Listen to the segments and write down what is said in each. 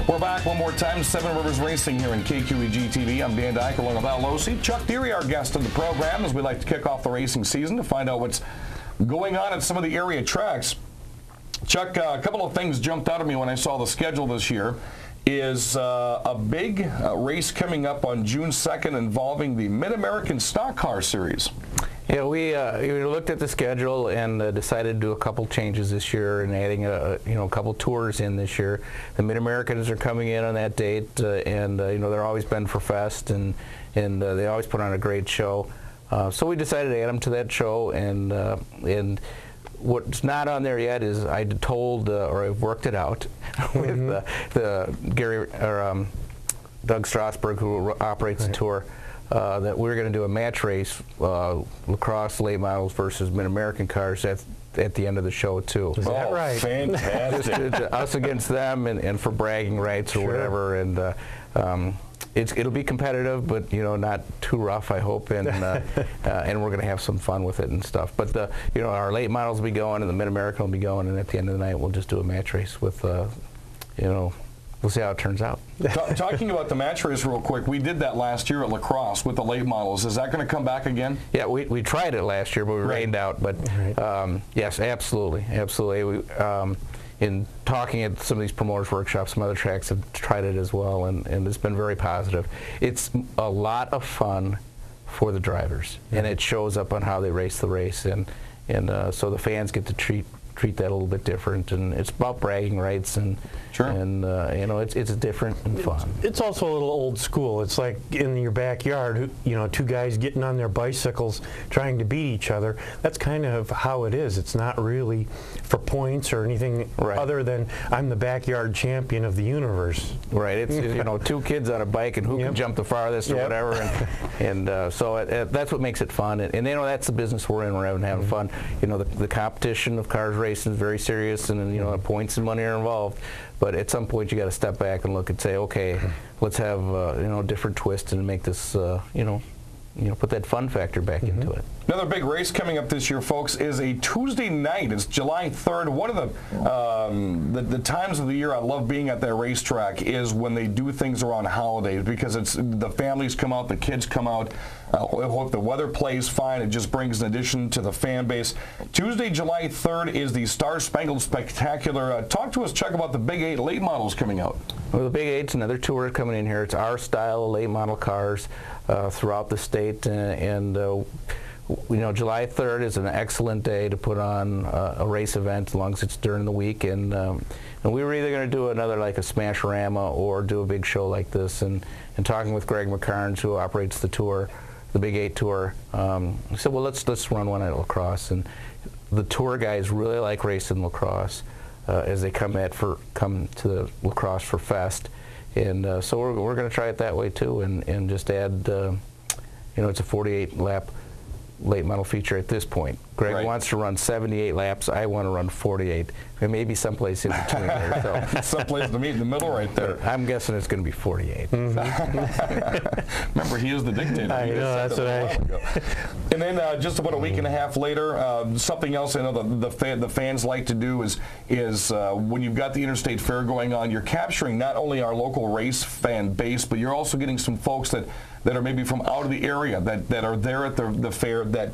We're back one more time, Seven Rivers Racing here in KQEG TV. I'm Dan Dyke along with Al Losi. Chuck Deery, our guest of the program, as we like to kick off the racing season to find out what's going on at some of the area tracks. Chuck, a couple of things jumped out at me when I saw the schedule this year. Is a big race coming up on June 2nd involving the Mid-American Stock Car Series. Yeah, we looked at the schedule and decided to do a couple changes this year and adding a couple tours in this year. The Mid-Americans are coming in on that date, and they're always been for Fest, and they always put on a great show. So we decided to add them to that show, and what's not on there yet is I told, or I've worked it out with Doug Strasburg, who operates the tour, that we're going to do a match race, lacrosse late models versus Mid-American cars at the end of the show too. Is that right? Fantastic. Us against them, and for bragging rights or whatever, and it'll be competitive, but not too rough, I hope, and and we're going to have some fun with it and stuff. But our late models will be going, and the Mid-American will be going, and at the end of the night, we'll just do a match race with, we'll see how it turns out. Talking about the match race real quick, we did that last year at La Crosse with the late models. Is that going to come back again? Yeah, we tried it last year, but we rained out. But yes, absolutely. In talking at some of these promoters workshops, some other tracks have tried it as well, and it's been very positive. It's a lot of fun for the drivers, and it shows up on how they race the race, and so the fans get to treat that a little bit different, and it's about bragging rights, and it's different and fun. It's also a little old school. It's like in your backyard, two guys getting on their bicycles trying to beat each other. That's kind of how it is. It's not really for points or anything other than I'm the backyard champion of the universe. Right. It's two kids on a bike and who can jump the farthest or whatever, and so that's what makes it fun. And that's the business we're in. We're having fun. The competition of cars racing is very serious, and points and money are involved. But at some point, you got to step back and look and say, okay, let's have a different twist and make this put that fun factor back into it. Another big race coming up this year, folks, is a Tuesday night. It's July 3rd. One of the times of the year I love being at that racetrack is when they do things around holidays, because the families come out, the kids come out. If the weather plays fine, it just brings an addition to the fan base. Tuesday, July 3rd is the Star Spangled Spectacular. Talk to us, Chuck, about the Big 8 late models coming out. Well, the Big 8's another tour coming in here. It's our style of late model cars throughout the state, and July 3rd is an excellent day to put on a race event, as long as it's during the week. And we were either going to do another like a Smash-Rama or do a big show like this. And talking with Greg McCarnes, who operates the tour, the Big 8 tour, we said, well, let's run one at La Crosse. And the tour guys really like racing La Crosse as they come to the La Crosse for Fest. And so we're going to try it that way too, and just add, it's a 48 lap late model feature at this point. Greg wants to run 78 laps. I want to run 48. And maybe someplace in between there. So. Someplace to meet in the middle right there. I'm guessing it's going to be 48. Remember, he is the dictator. I know, that's what And then just about a week and a half later, something else I know the fans like to do is when you've got the Interstate Fair going on, you're capturing not only our local race fan base, but you're also getting some folks that are maybe from out of the area that are there at the fair that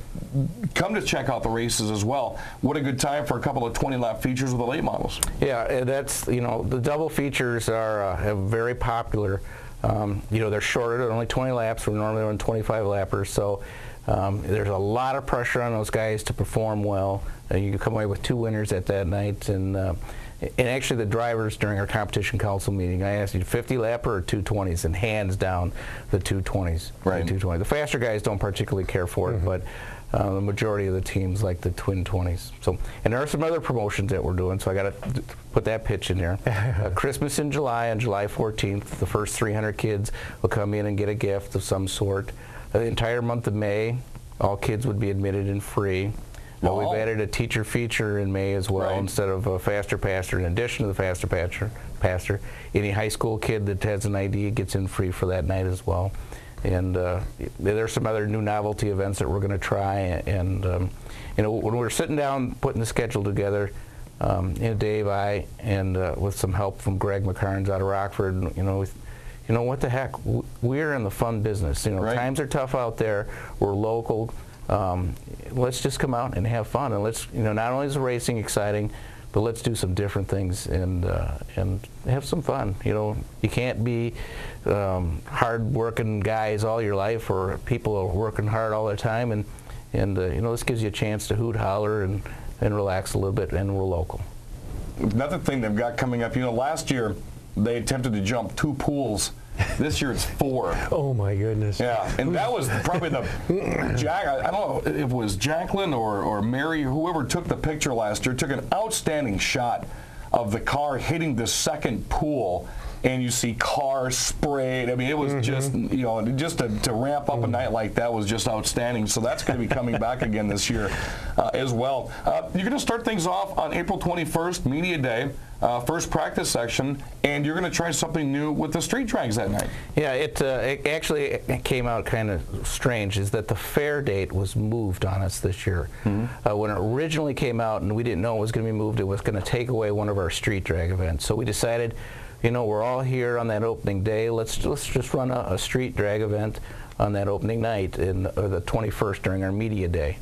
come to check out the races as well. What a good time for a couple of 20-lap features with the late models. Yeah, that's, the double features are very popular. They're shorter, they're only 20 laps. We're normally running 25 lappers, so there's a lot of pressure on those guys to perform well. You can come away with 2 winners at that night, and actually the drivers during our competition council meeting, I asked you 50 lapper or 220s, and hands down the 220s. Right. The 220s. The faster guys don't particularly care for it, but the majority of the teams like the twin 20s. So, and there are some other promotions that we're doing, so I got to put that pitch in there. Christmas in July, on July 14th, the first 300 kids will come in and get a gift of some sort. The entire month of May, all kids would be admitted and free. We've added a teacher feature in May as well, instead of a faster passer. In addition to the faster passer, any high school kid that has an ID gets in free for that night as well. And there's some other new novelty events that we're going to try. And when we're sitting down putting the schedule together, Dave, and with some help from Greg McCarnes out of Rockford, what the heck? We're in the fun business. Right. Times are tough out there. We're local. Let's just come out and have fun, and let's, not only is the racing exciting, but let's do some different things and have some fun. You can't be hard-working guys all your life, or people are working hard all the time, and this gives you a chance to hoot, holler, and relax a little bit, and we're local. Another thing they've got coming up, last year they attempted to jump 2 pools. This year it's 4. Oh my goodness. Yeah, and that was probably I don't know if it was Jacqueline or Mary, whoever took the picture last year, took an outstanding shot of the car hitting the second pool, and you see cars sprayed. I mean, it was just, just to ramp up a night like that was just outstanding. So that's going to be coming back again this year as well. You're going to start things off on April 21st, Media Day. First practice section, and you're going to try something new with the street drags that night. Yeah, it actually came out kind of strange, is that the fair date was moved on us this year. When it originally came out and we didn't know it was going to be moved, it was going to take away one of our street drag events. So we decided, we're all here on that opening day, let's just run a street drag event on that opening night, the 21st, during our media day.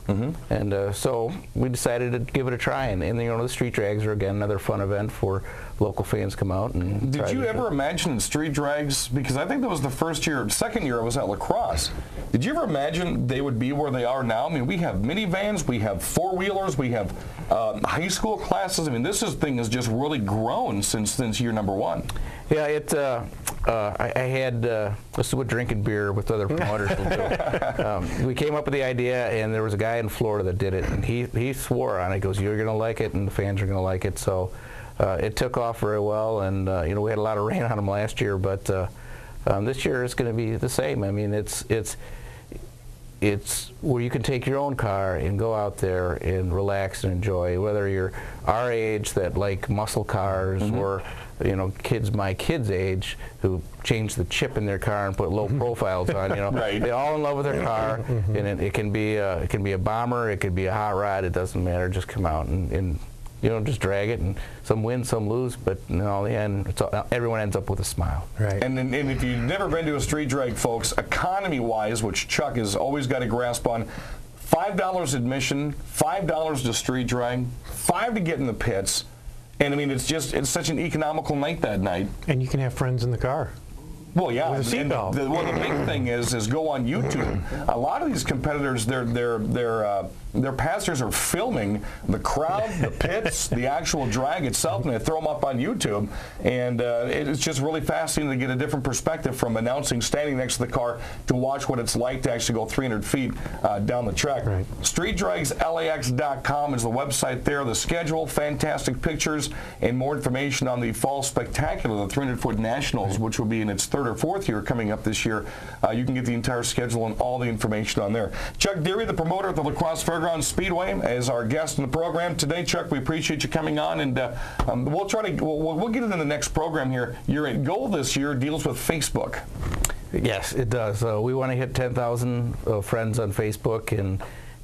And so we decided to give it a try, and the street drags are, again, another fun event for local fans to come out and Did you ever imagine street drags, because I think that was the second year I was at La Crosse, did you ever imagine they would be where they are now? I mean, we have minivans, we have four-wheelers, we have high school classes. I mean, this thing has just really grown since year number 1. Yeah, I had, this is what drinking beer with other promoters will do. We came up with the idea, and there was a guy in Florida that did it, and he swore on it. He goes, "You're going to like it, and the fans are going to like it." So it took off very well, and we had a lot of rain on them last year, but this year it's going to be the same. I mean, it's where you can take your own car and go out there and relax and enjoy, whether you're our age that like muscle cars, or kids my kids' age who change the chip in their car and put low profiles on. Right. They're all in love with their car, and it can be a bomber, it could be a hot rod. It doesn't matter. Just come out and just drag it, and some win, some lose, but in the end, everyone ends up with a smile. Right. And if you've never been to a street drag, folks, economy-wise, which Chuck has always got a grasp on, $5 admission, $5 to street drag, $5 to get in the pits, and I mean, it's such an economical night that night. And you can have friends in the car. Well, yeah, with a seatbelt. The big thing is go on YouTube. A lot of these competitors, their pastors are filming the crowd, the pits, the actual drag itself, and they throw them up on YouTube. And it's just really fascinating to get a different perspective from announcing, standing next to the car, to watch what it's like to actually go 300 feet down the track. Right. StreetDragsLAX.com is the website there. The schedule, fantastic pictures, and more information on the Fall Spectacular, the 300-foot Nationals, which will be in its 3rd or 4th year coming up this year. You can get the entire schedule and all the information on there. Chuck Deery, the promoter at the La Crosse Speedway, is our guest in the program today. Chuck, we appreciate you coming on, and we'll get it in the next program here. Your goal this year deals with Facebook. Yes, it does. We want to hit 10,000 friends on Facebook,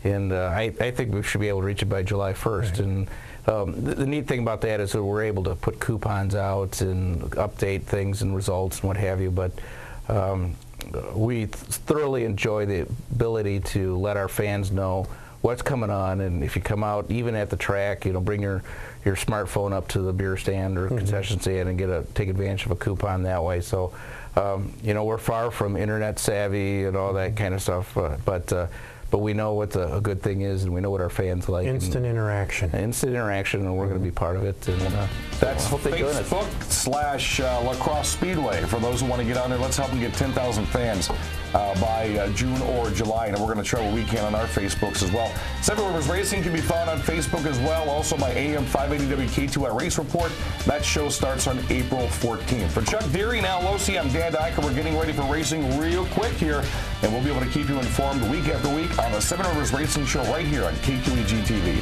and I think we should be able to reach it by July 1st. Right. And the neat thing about that is that we're able to put coupons out and update things and results and what have you, but we thoroughly enjoy the ability to let our fans know what's coming on, and if you come out even at the track, bring your smartphone up to the beer stand or concession stand and take advantage of a coupon that way. So we're far from internet savvy and all that kind of stuff, but we know what a good thing is, and we know what our fans like. Instant interaction, and we're going to be part of it. And that's Facebook/La Crosse Speedway. For those who want to get on there, let's help them get 10,000 fans by June or July, and we're going to try what we can on our Facebooks as well. Seven Rivers Racing can be found on Facebook as well. Also, my AM 580 WK2I Race Report. That show starts on April 14th. For Chuck Deery, now Losi, I'm Dan Dyker. We're getting ready for racing real quick here, and we'll be able to keep you informed week after week on the Seven Rivers Racing Show right here on KQEG TV.